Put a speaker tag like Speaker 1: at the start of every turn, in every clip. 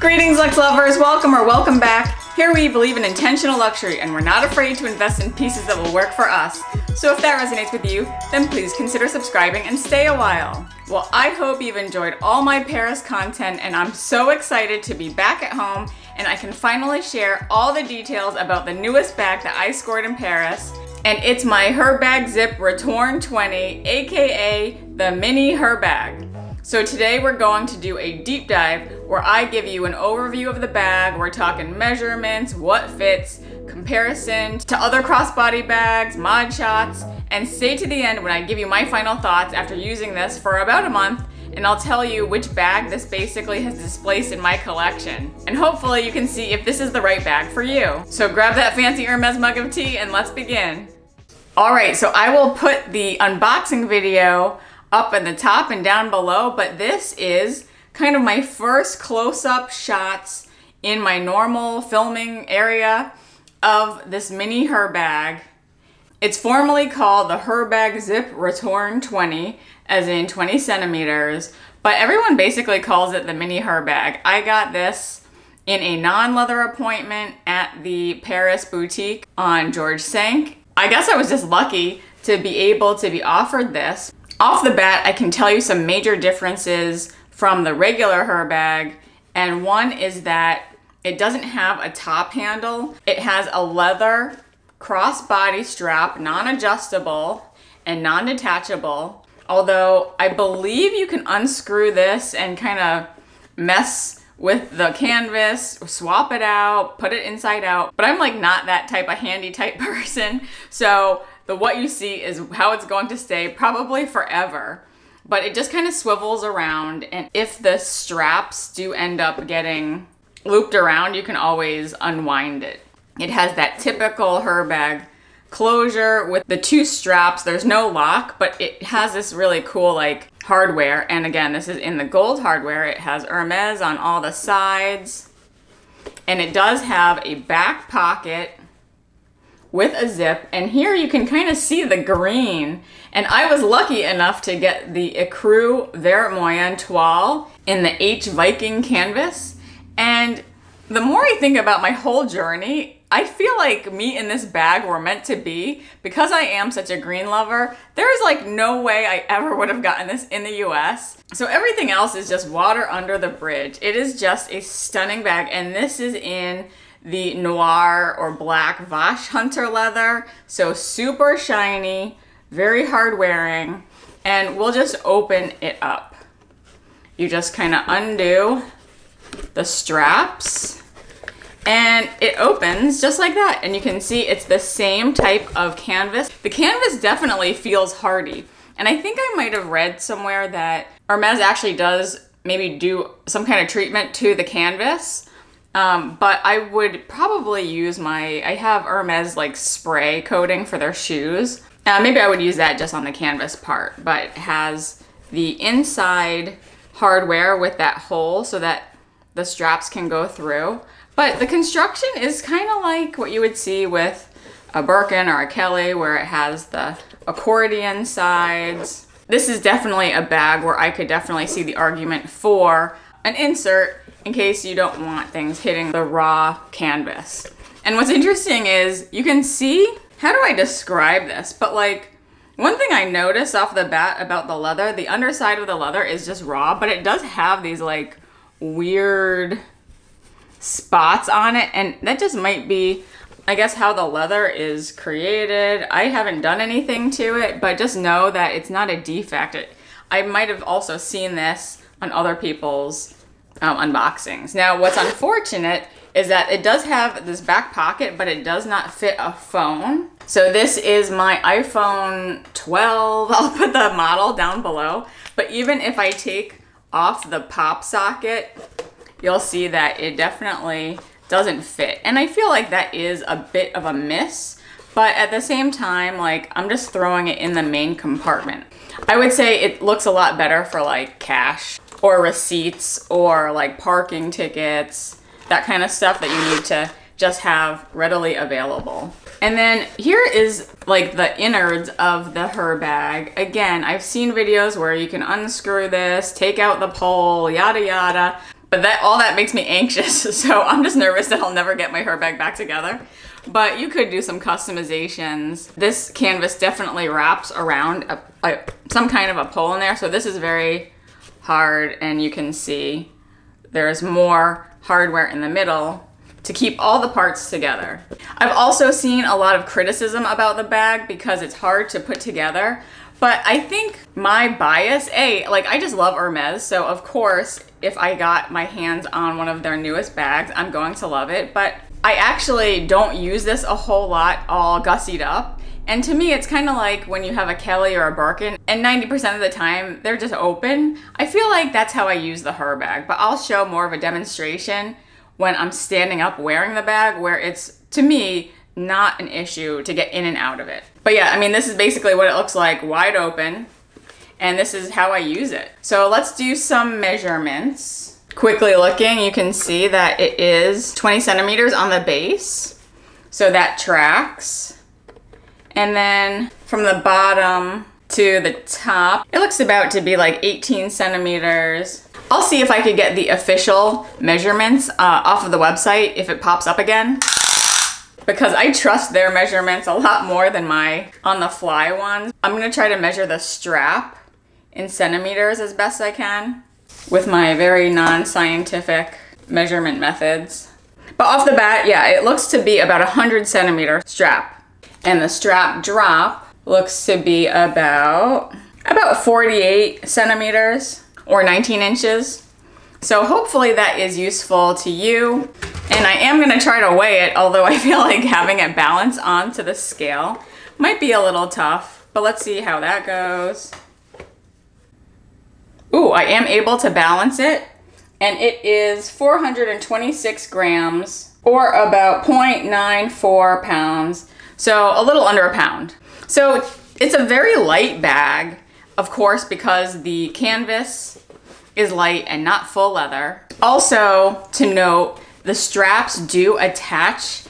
Speaker 1: Greetings, Lux lovers. Welcome back. Here we believe in intentional luxury and we're not afraid to invest in pieces that will work for us. So if that resonates with you, then please consider subscribing and stay a while. Well, I hope you've enjoyed all my Paris content and I'm so excited to be back at home and I can finally share all the details about the newest bag that I scored in Paris. And it's my Herbag Zip Retourne 20, aka the Mini Herbag. So today we're going to do a deep dive where I give you an overview of the bag. We're talking measurements, what fits, comparison to other crossbody bags, mod shots, and stay to the end when I give you my final thoughts after using this for about a month, and I'll tell you which bag this basically has displaced in my collection. And hopefully you can see if this is the right bag for you. So grab that fancy Hermes mug of tea and let's begin. All right, so I will put the unboxing video up at the top and down below, but this is kind of my first close-up shots in my normal filming area of this Mini Herbag. It's formally called the Herbag Zip Retourne 20, as in 20 centimeters, but everyone basically calls it the Mini Herbag. I got this in a non-leather appointment at the Paris boutique on George V. I guess I was just lucky to be able to be offered this. Off the bat, I can tell you some major differences from the regular Herbag, and one is that it doesn't have a top handle. It has a leather crossbody strap, non-adjustable and non-detachable, although I believe you can unscrew this and kind of mess with the canvas, swap it out, put it inside out, but I'm like not that type of handy type person, so what you see is how it's going to stay probably forever. But it just kind of swivels around, and if the straps do end up getting looped around, you can always unwind it. It has that typical Herbag closure with the two straps. There's no lock, but it has this really cool like hardware. And again, this is in the gold hardware. It has Hermes on all the sides, and it does have a back pocket with a zip, and here you can kind of see the green, and I was lucky enough to get the Ecru Vert Moyen Toile in the H Viking canvas, and the more I think about my whole journey, I feel like me and this bag were meant to be. Because I am such a green lover, there's like no way I ever would have gotten this in the US. So everything else is just water under the bridge. It is just a stunning bag, and this is in the noir or black Vache Hunter leather, so super shiny, very hard wearing, and we'll just open it up. You just kind of undo the straps and it opens just like that, and you can see it's the same type of canvas. The canvas definitely feels hardy, and I think I might have read somewhere that Hermes actually does maybe do some kind of treatment to the canvas. But I would probably use I have Hermes like spray coating for their shoes. Maybe I would use that just on the canvas part, but it has the inside hardware with that hole so that the straps can go through. But the construction is kind of like what you would see with a Birkin or a Kelly, where it has the accordion sides. This is definitely a bag where I could definitely see the argument for an insert in case you don't want things hitting the raw canvas. And what's interesting is you can see, how do I describe this? But like, one thing I noticed off the bat about the leather, the underside of the leather is just raw, but it does have these like weird spots on it, and that just might be, I guess, how the leather is created. I haven't done anything to it, but just know that it's not a defect. I might have also seen this on other people's unboxings. Now, what's unfortunate is that it does have this back pocket, but it does not fit a phone. So this is my iPhone 12. I'll put the model down below. But even if I take off the pop socket, you'll see that it definitely doesn't fit. And I feel like that is a bit of a miss, but at the same time, like, I'm just throwing it in the main compartment. I would say it looks a lot better for like cash or receipts or like parking tickets, that kind of stuff that you need to just have readily available. And then here is like the innards of the Herbag. Again, I've seen videos where you can unscrew this, take out the pole, yada yada. but all that makes me anxious. So I'm just nervous that I'll never get my Herbag back together. But you could do some customizations. This canvas definitely wraps around some kind of a pole in there. So this is very hard, and you can see there's more hardware in the middle to keep all the parts together. I've also seen a lot of criticism about the bag because it's hard to put together. But I think my bias, I just love Hermes, so of course, if I got my hands on one of their newest bags, I'm going to love it. But I actually don't use this a whole lot, all gussied up. And to me, it's kind of like when you have a Kelly or a Birkin, and 90% of the time, they're just open. I feel like that's how I use the Herbag, but I'll show more of a demonstration when I'm standing up wearing the bag, where it's, to me, not an issue to get in and out of it. But yeah, I mean, this is basically what it looks like, wide open, and this is how I use it. So let's do some measurements. Quickly looking, you can see that it is 20 centimeters on the base, so that tracks. And then from the bottom to the top, it looks about to be like 18 centimeters. I'll see if I could get the official measurements off of the website if it pops up again, because I trust their measurements a lot more than my on-the-fly ones. I'm gonna try to measure the strap in centimeters as best I can with my very non-scientific measurement methods. But off the bat, yeah, it looks to be about 100 centimeter strap. And the strap drop looks to be about 48 centimeters or 19 inches. So hopefully that is useful to you. And I am gonna try to weigh it, although I feel like having it balance onto the scale might be a little tough, but let's see how that goes. Ooh, I am able to balance it, and it is 426 grams, or about 0.94 pounds, so a little under a pound. So it's a very light bag, of course, because the canvas is light and not full leather. Also, to note, the straps do attach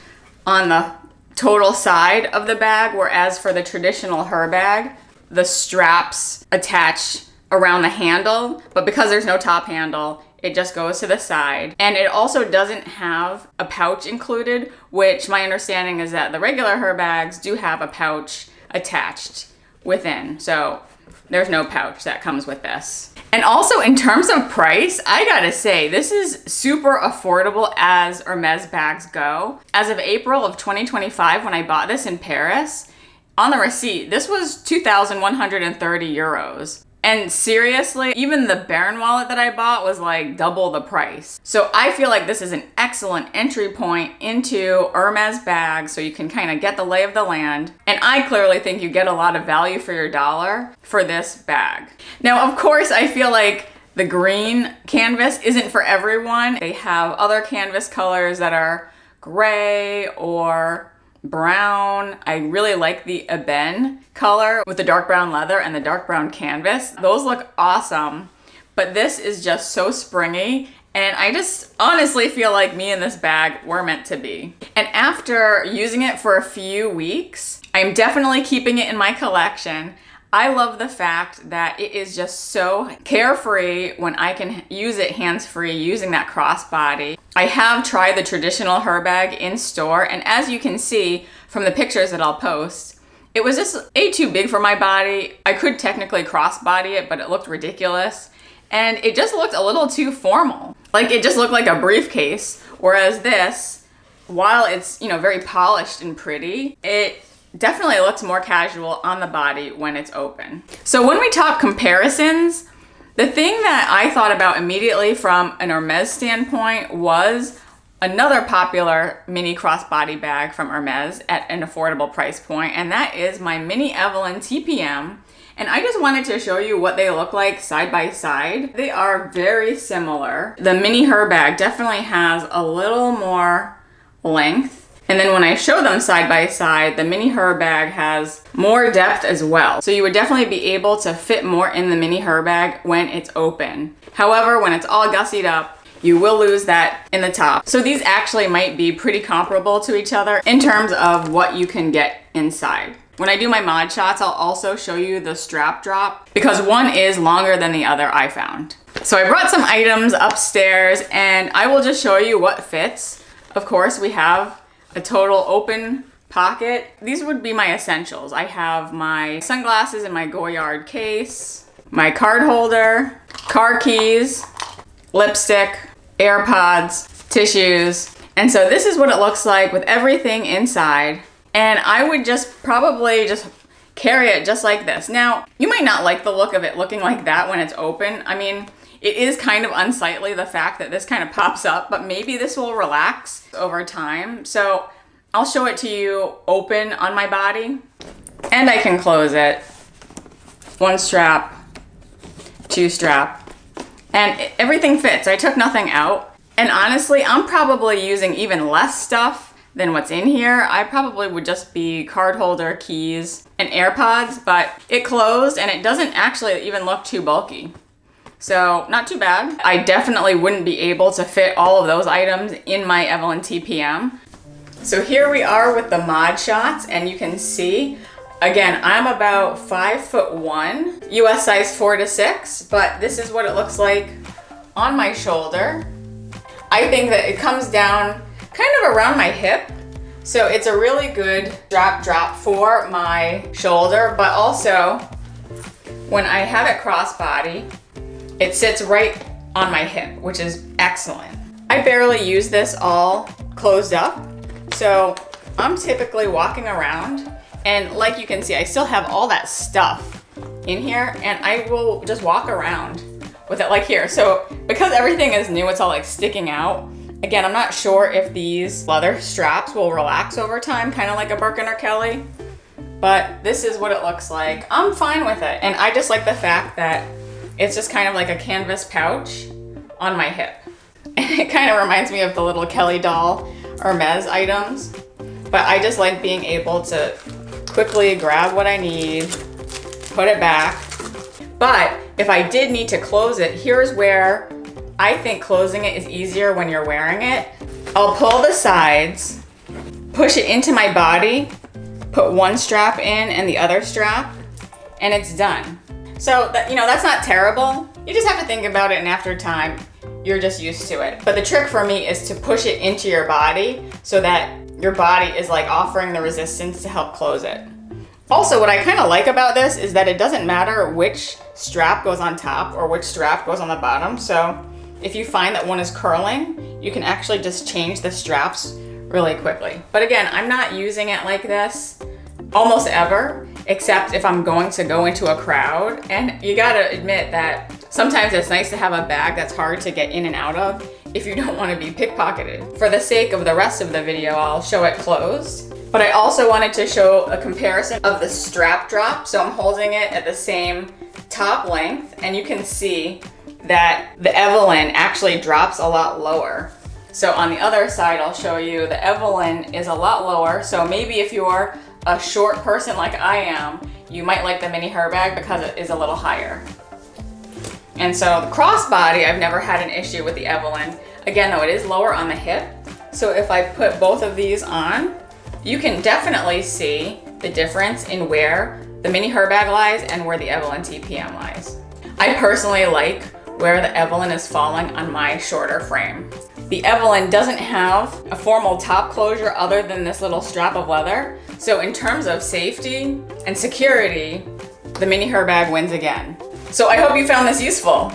Speaker 1: on the total side of the bag, whereas for the traditional Herbag, the straps attach around the handle, but because there's no top handle, it just goes to the side. And it also doesn't have a pouch included, which my understanding is that the regular Herbags do have a pouch attached within. So there's no pouch that comes with this. And also in terms of price, I gotta say, this is super affordable as Hermes bags go. As of April of 2025, when I bought this in Paris, on the receipt, this was 2,130 euros. And seriously, even the Baron wallet that I bought was like double the price. So I feel like this is an excellent entry point into Hermes bags, so you can kind of get the lay of the land. And I clearly think you get a lot of value for your dollar for this bag. Now, of course, I feel like the green canvas isn't for everyone. They have other canvas colors that are gray or brown. I really like the ebony color with the dark brown leather and the dark brown canvas. Those look awesome, but this is just so springy, and I just honestly feel like me and this bag were meant to be. And after using it for a few weeks, I'm definitely keeping it in my collection. I love the fact that it is just so carefree when I can use it hands-free using that crossbody. I have tried the traditional Herbag in store, and as you can see from the pictures that I'll post, it was just too big for my body. I could technically crossbody it, but it looked ridiculous. And it just looked a little too formal. Like it just looked like a briefcase, whereas this, while it's, you know, very polished and pretty, it definitely looks more casual on the body when it's open. So when we talk comparisons, the thing that I thought about immediately from an Hermes standpoint was another popular mini crossbody bag from Hermes at an affordable price point, and that is my Mini Evelyn TPM. And I just wanted to show you what they look like side by side. They are very similar. The Mini Herbag definitely has a little more length. And then when I show them side by side, the Mini Herbag has more depth as well. So you would definitely be able to fit more in the Mini Herbag when it's open. However, when it's all gussied up, you will lose that in the top. So these actually might be pretty comparable to each other in terms of what you can get inside. When I do my mod shots, I'll also show you the strap drop because one is longer than the other, I found. So I brought some items upstairs and I will just show you what fits. Of course, we have a total open pocket. These would be my essentials. I have my sunglasses in my Goyard case, my card holder, car keys, lipstick, AirPods, tissues. And so this is what it looks like with everything inside. And I would just probably just carry it just like this. Now, you might not like the look of it looking like that when it's open. I mean, it is kind of unsightly, the fact that this kind of pops up, but maybe this will relax over time. So I'll show it to you open on my body and I can close it. One strap, two strap, and everything fits. I took nothing out. And honestly, I'm probably using even less stuff than what's in here. I probably would just be card holder, keys, and AirPods, but it closed and it doesn't actually even look too bulky. So not too bad. I definitely wouldn't be able to fit all of those items in my Evelyn TPM. So here we are with the mod shots and you can see, again, I'm about 5'1", US size 4 to 6, but this is what it looks like on my shoulder. I think that it comes down kind of around my hip. So it's a really good strap drop for my shoulder, but also when I have it crossbody, it sits right on my hip, which is excellent. I barely use this all closed up. So I'm typically walking around and like you can see, I still have all that stuff in here and I will just walk around with it like here. So because everything is new, it's all like sticking out. Again, I'm not sure if these leather straps will relax over time, kind of like a Birkin or Kelly, but this is what it looks like. I'm fine with it. And I just like the fact that it's just kind of like a canvas pouch on my hip. And it kind of reminds me of the little Kelly doll Hermes items, but I just like being able to quickly grab what I need, put it back. But if I did need to close it, here's where I think closing it is easier when you're wearing it. I'll pull the sides, push it into my body, put one strap in and the other strap, and it's done. So that, you know, that's not terrible. You just have to think about it and after time, you're just used to it. But the trick for me is to push it into your body so that your body is like offering the resistance to help close it. Also, what I kind of like about this is that it doesn't matter which strap goes on top or which strap goes on the bottom. So if you find that one is curling, you can actually just change the straps really quickly. But again, I'm not using it like this almost ever, except if I'm going to go into a crowd. And you gotta admit that sometimes it's nice to have a bag that's hard to get in and out of if you don't want to be pickpocketed. For the sake of the rest of the video, I'll show it closed. But I also wanted to show a comparison of the strap drop. So I'm holding it at the same top length and you can see that the Evelyn actually drops a lot lower. So on the other side, I'll show you the Evelyn is a lot lower. So maybe if you're a short person like I am, you might like the Mini Herbag because it is a little higher. And so the crossbody, I've never had an issue with the Evelyn. Again though, it is lower on the hip. So if I put both of these on, you can definitely see the difference in where the Mini Herbag lies and where the Evelyn TPM lies. I personally like where the Evelyn is falling on my shorter frame. The Evelyn doesn't have a formal top closure other than this little strap of leather. So in terms of safety and security, the Mini Herbag wins again. So I hope you found this useful.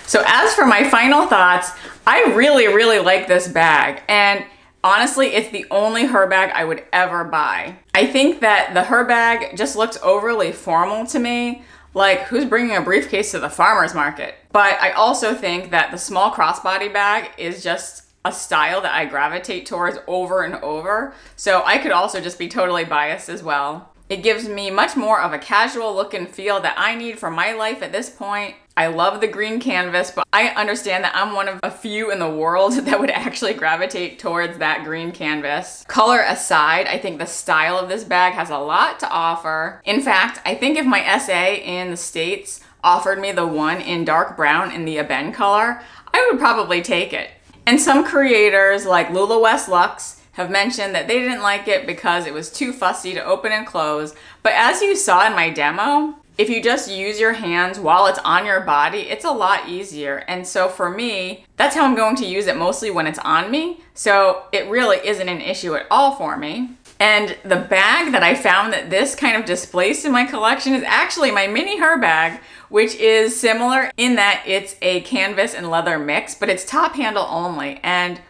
Speaker 1: So as for my final thoughts, I really like this bag. And honestly, it's the only Herbag I would ever buy. I think that the Herbag just looks overly formal to me. Like, who's bringing a briefcase to the farmer's market? But I also think that the small crossbody bag is just a style that I gravitate towards over and over. So I could also just be totally biased as well. It gives me much more of a casual look and feel that I need for my life at this point. I love the green canvas, but I understand that I'm one of a few in the world that would actually gravitate towards that green canvas. Color aside, I think the style of this bag has a lot to offer. In fact, I think if my SA in the States offered me the one in dark brown in the ebene color, I would probably take it. And some creators like Lula West Lux have mentioned that they didn't like it because it was too fussy to open and close. But as you saw in my demo, if you just use your hands while it's on your body, it's a lot easier. And so for me, that's how I'm going to use it mostly when it's on me. So it really isn't an issue at all for me. And the bag that I found that this kind of displaced in my collection is actually my Mini Herbag, which is similar in that it's a canvas and leather mix, but it's top handle only. And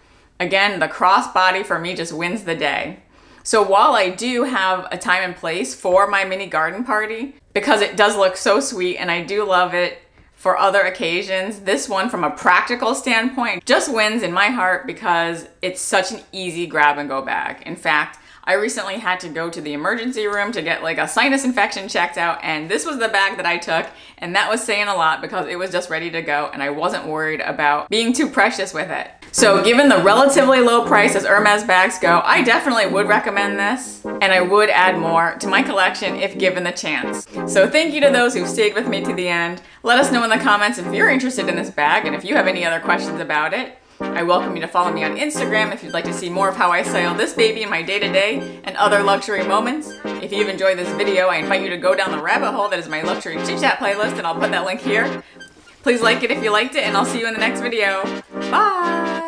Speaker 1: again, the crossbody for me just wins the day. So while I do have a time and place for my mini garden party, because it does look so sweet and I do love it for other occasions, this one from a practical standpoint just wins in my heart because it's such an easy grab and go bag. In fact, I recently had to go to the emergency room to get like a sinus infection checked out, and this was the bag that I took, and that was saying a lot because it was just ready to go and I wasn't worried about being too precious with it. So given the relatively low price as Hermes bags go, I definitely would recommend this, and I would add more to my collection if given the chance. So thank you to those who stayed with me to the end. Let us know in the comments if you're interested in this bag and if you have any other questions about it. I welcome you to follow me on Instagram if you'd like to see more of how I style this baby in my day-to-day and other luxury moments. If you've enjoyed this video, I invite you to go down the rabbit hole that is my luxury chit-chat playlist, and I'll put that link here. Please like it if you liked it, and I'll see you in the next video. Bye!